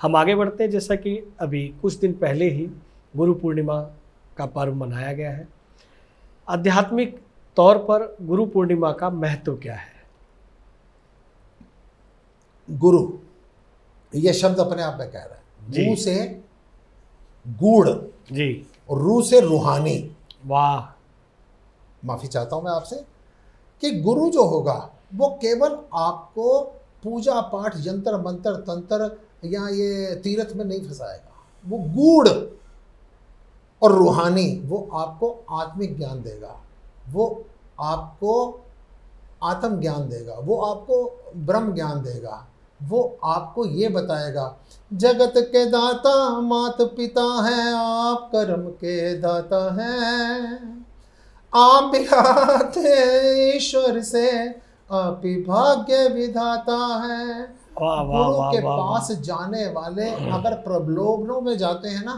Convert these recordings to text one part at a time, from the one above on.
हम आगे बढ़ते हैं। जैसा कि अभी कुछ दिन पहले ही गुरु पूर्णिमा का पर्व मनाया गया है। आध्यात्मिक तौर पर गुरु पूर्णिमा का महत्व क्या है? गुरु, यह शब्द अपने आप में कह रहा है। जी। गु से गूढ़ जी। और रू से रूहानी। वाह। माफी चाहता हूं मैं आपसे कि गुरु जो होगा वो केवल आपको पूजा पाठ, यंत्र मंत्र, तंत्र या ये तीर्थ में नहीं फंसाएगा। वो गूढ़ और रूहानी, वो आपको आत्मिक ज्ञान देगा, वो आपको आत्म ज्ञान देगा, वो आपको ब्रह्म ज्ञान देगा, वो आपको ये बताएगा जगत के दाता मात पिता हैं, आप कर्म के दाता हैं, आप बिराते ईश्वर से, आप ही भाग्य विधाता हैं। गुरु के पास जाने वाले अगर प्रलोभनों में जाते हैं ना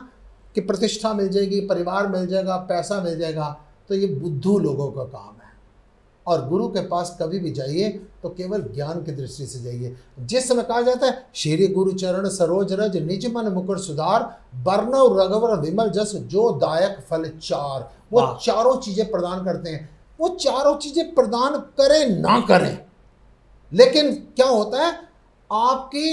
कि प्रतिष्ठा मिल जाएगी, परिवार मिल जाएगा, पैसा मिल जाएगा, तो ये बुद्धू लोगों का काम है। और गुरु के पास कभी भी जाइए तो केवल ज्ञान की दृष्टि से जाइए। जिस समय कहा जाता है श्री गुरु चरण सरोज रज, निज मन मुकुर सुधार, बरनव रघुवर विमल जस, जो दायक फल चार। वो चारों चीजें प्रदान करते हैं। वो चारों चीजें प्रदान करें ना करें, लेकिन क्या होता है, आपकी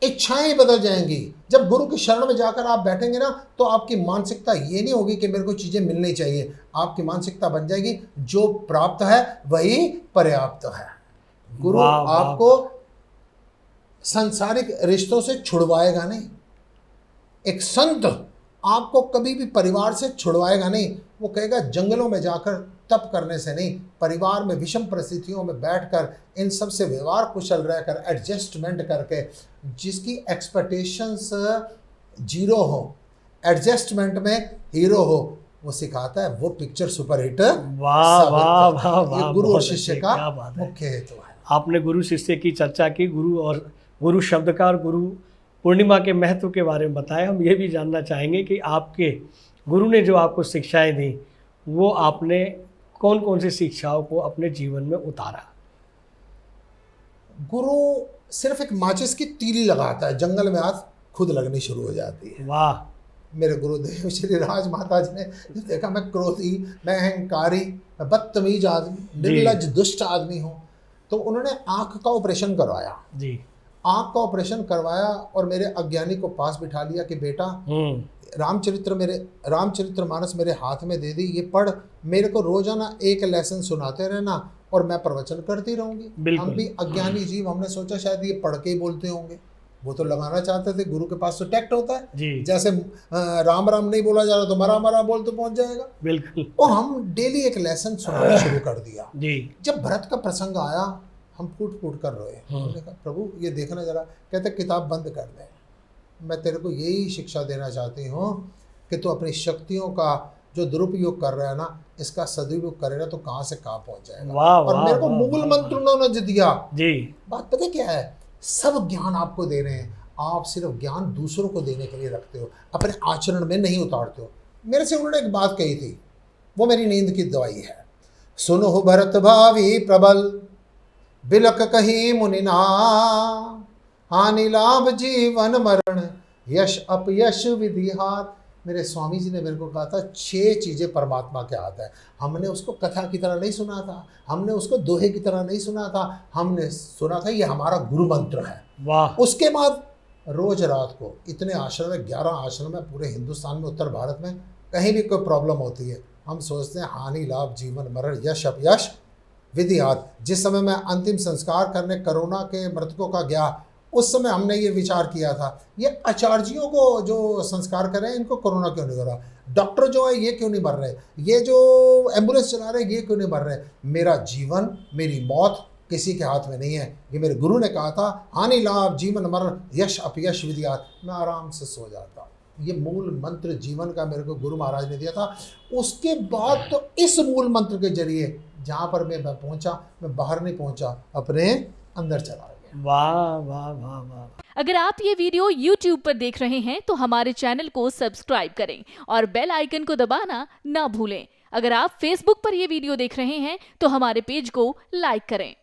इच्छाएं बदल जाएंगी। जब गुरु की शरण में जाकर आप बैठेंगे ना, तो आपकी मानसिकता ये नहीं होगी कि मेरे को चीजें मिलनी चाहिए। आपकी मानसिकता बन जाएगी जो प्राप्त है वही पर्याप्त है। गुरु आपको सांसारिक रिश्तों से छुड़वाएगा नहीं। एक संत आपको कभी भी परिवार से छुड़वाएगा नहीं। वो कहेगा जंगलों में जाकर तप करने से नहीं, परिवार में विषम परिस्थितियों में बैठकर इन सब से व्यवहार कुशल रहकर एडजस्टमेंट करके, जिसकी एक्सपेक्टेशंस जीरो हो, एडजस्टमेंट में हीरो हो, वो सिखाता है, वो पिक्चर सुपरहिट। वाह वाह वाह वाह। ये गुरु और शिष्य का मुख्य हेतु है। आपने गुरु शिष्य की चर्चा की, गुरु और गुरु शब्द का और गुरु पूर्णिमा के महत्व के बारे में बताया। हम ये भी जानना चाहेंगे कि आपके गुरु ने जो आपको शिक्षाएं दी, वो आपने कौन कौन सी शिक्षाओं को अपने जीवन में उतारा? गुरु सिर्फ एक माचिस की तीली लगाता है, जंगल में आग खुद लगनी शुरू हो जाती है। वाह। मेरे गुरुदेव श्री राज माता जी ने देखा मैं क्रोधी, मैं अहंकारी, मैं बदतमीज आदमी, निर्लज दुष्ट आदमी हूँ, तो उन्होंने आँख का ऑपरेशन करवाया। जी। आँख का ऑपरेशन करवाया और मेरे अज्ञानी को पास बिठा लिया कि बेटा रामचरितमानस मेरे हाथ में दे दी, ये पढ़, मेरे को रोजाना एक लेसन सुनाते रहना और मैं प्रवचन करती रहूंगी। हम भी अज्ञानी जीव, हमने सोचा शायद ये पढ़ के ही बोलते होंगे। वो तो लगाना चाहते थे, गुरु के पास तो टैक्ट होता है जी। जैसे राम राम नहीं बोला जा रहा तो मरा मरा बोल तो पहुंच जाएगा। बिल्कुल। और हम डेली एक लेसन सुनाना शुरू कर दिया जी। जब भरत का प्रसंग आया, हम फूट फूट कर रोए। हमने कहा प्रभु ये देखना जरा। कहते किताब बंद कर दे, मैं तेरे को यही शिक्षा देना चाहती हूँ कि तू अपनी शक्तियों का जो दुरुपयोग कर रहा है ना, इसका सदुपयोग करेगा तो कहाँ से कहाँ पहुँच जाएगा। और मेरे को मूल मंत्र उन्होंने दिया जी। बात पता क्या है, सब ज्ञान आपको दे रहे हैं, आप सिर्फ ज्ञान दूसरों को देने के लिए रखते हो, अपने आचरण में नहीं उतारते हो। मेरे से उन्होंने एक बात कही थी, वो मेरी नींद की दवाई है। सुनो भरत भावी प्रबल, बिलक कही मुनिना, हानि लाभ जीवन मरण, यश अपयश विधि हाथ। मेरे स्वामी जी ने मेरे को कहा था 6 चीज़ें परमात्मा के हाथ है। हमने उसको कथा की तरह नहीं सुना था, हमने उसको दोहे की तरह नहीं सुना था, हमने सुना था ये हमारा गुरु मंत्र है। वाह। उसके बाद रोज रात को इतने आश्रम है, 11 आश्रम है पूरे हिंदुस्तान में, उत्तर भारत में, कहीं भी कोई प्रॉब्लम होती है, हम सोचते हैं हानि लाभ जीवन मरण यश अपयश विधि हाथ। जिस समय मैं अंतिम संस्कार करने कोरोना के मृतकों का गया, उस समय हमने ये विचार किया था, ये आचार्यों को जो संस्कार करें, इनको कोरोना क्यों नहीं हो रहा, डॉक्टर जो है ये क्यों नहीं मर रहे, ये जो एम्बुलेंस चला रहे ये क्यों नहीं मर रहे। मेरा जीवन, मेरी मौत किसी के हाथ में नहीं है। ये मेरे गुरु ने कहा था, हानि लाभ जीवन मरण यश अपयश विधि हाथ। मैं आराम से सो जाता। ये मूल मंत्र जीवन का मेरे को गुरु महाराज ने दिया था। उसके बाद तो इस मूल मंत्र के जरिए जहाँ पर मैं पहुँचा, मैं बाहर नहीं पहुँचा, अपने अंदर चला गया। वाह वाह वाह वाह। अगर आप ये वीडियो YouTube पर देख रहे हैं तो हमारे चैनल को सब्सक्राइब करें और बेल आइकन को दबाना ना भूलें। अगर आप Facebook पर ये वीडियो देख रहे हैं तो हमारे पेज को लाइक करें।